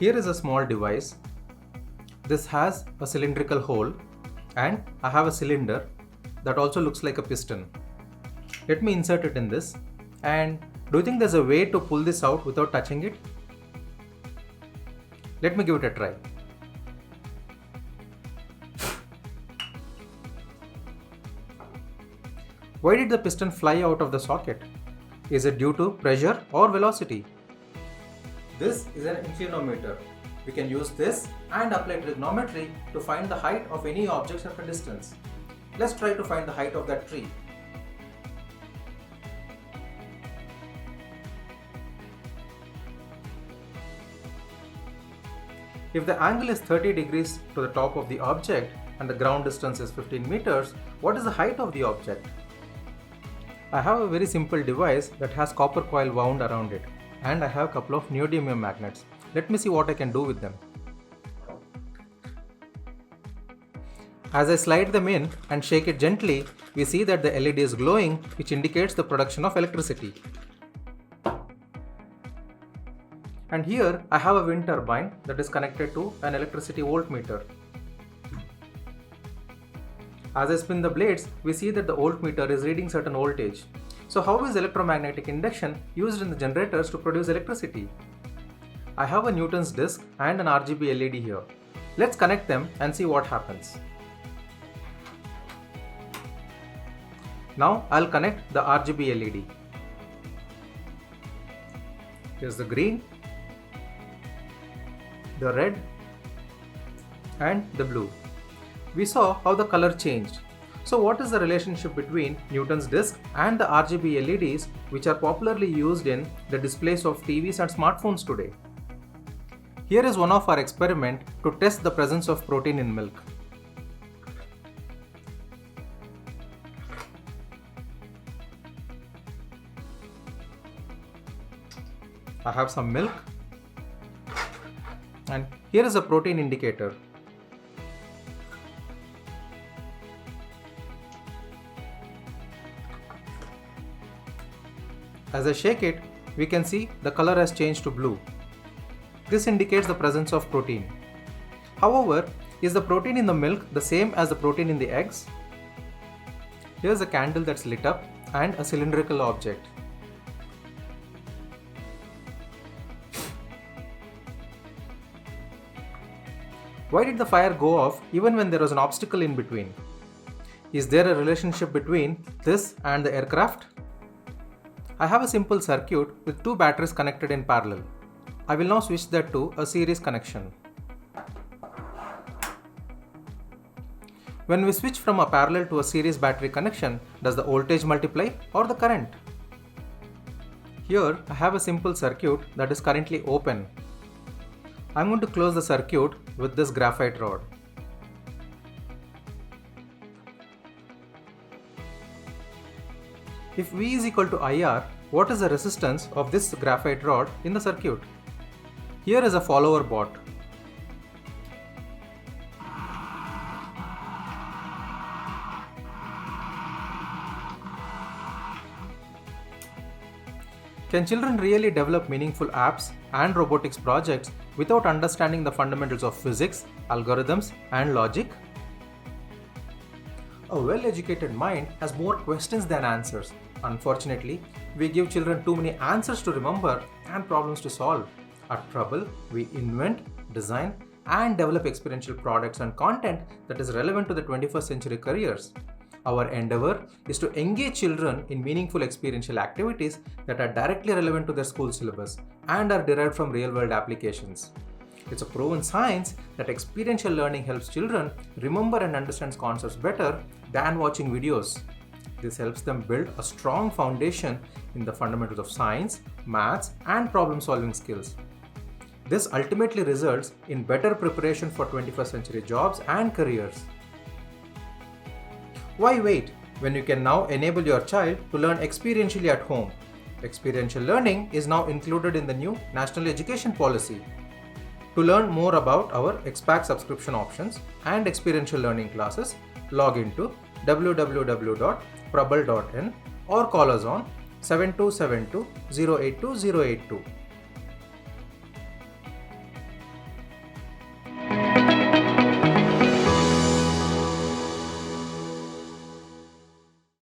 Here is a small device. This has a cylindrical hole and I have a cylinder that also looks like a piston. Let me insert it in this. And do you think there's a way to pull this out without touching it? Let me give it a try. Why did the piston fly out of the socket? Is it due to pressure or velocity? This is an inclinometer. We can use this and apply trigonometry to find the height of any objects at a distance. Let's try to find the height of that tree. If the angle is 30 degrees to the top of the object and the ground distance is 15 meters, what is the height of the object? I have a very simple device that has copper coil wound around it, and I have a couple of neodymium magnets. Let me see what I can do with them. As I slide them in and shake it gently, we see that the LED is glowing, which indicates the production of electricity. And here I have a wind turbine that is connected to an electricity voltmeter. As I spin the blades, we see that the voltmeter is reading certain voltage. So how is electromagnetic induction used in the generators to produce electricity? I have a Newton's disk and an RGB LED here. Let's connect them and see what happens. Now I'll connect the RGB LED. Here's the green, the red and the blue. We saw how the color changed. So what is the relationship between Newton's disk and the RGB LEDs, which are popularly used in the displays of TVs and smartphones today? Here is one of our experiments to test the presence of protein in milk. I have some milk and here is a protein indicator. As I shake it, we can see the color has changed to blue. This indicates the presence of protein. However, is the protein in the milk the same as the protein in the eggs? Here's a candle that's lit up and a cylindrical object. Why did the fire go off even when there was an obstacle in between? Is there a relationship between this and the aircraft? I have a simple circuit with two batteries connected in parallel. I will now switch that to a series connection. When we switch from a parallel to a series battery connection, does the voltage multiply or the current? Here I have a simple circuit that is currently open. I'm going to close the circuit with this graphite rod. If V is equal to IR, what is the resistance of this graphite rod in the circuit? Here is a follower bot. Can children really develop meaningful apps and robotics projects without understanding the fundamentals of physics, algorithms, and logic? A well-educated mind has more questions than answers. Unfortunately, we give children too many answers to remember and problems to solve. At Trouble, we invent, design, and develop experiential products and content that is relevant to the 21st century careers. Our endeavor is to engage children in meaningful experiential activities that are directly relevant to their school syllabus and are derived from real-world applications. It's a proven science that experiential learning helps children remember and understand concepts better than watching videos. This helps them build a strong foundation in the fundamentals of science, maths, and problem-solving skills. This ultimately results in better preparation for 21st century jobs and careers. Why wait when you can now enable your child to learn experientially at home? Experiential learning is now included in the new National Education Policy. To learn more about our XPAC subscription options and experiential learning classes, log into www.prabal.in or call us on 7272 082 082.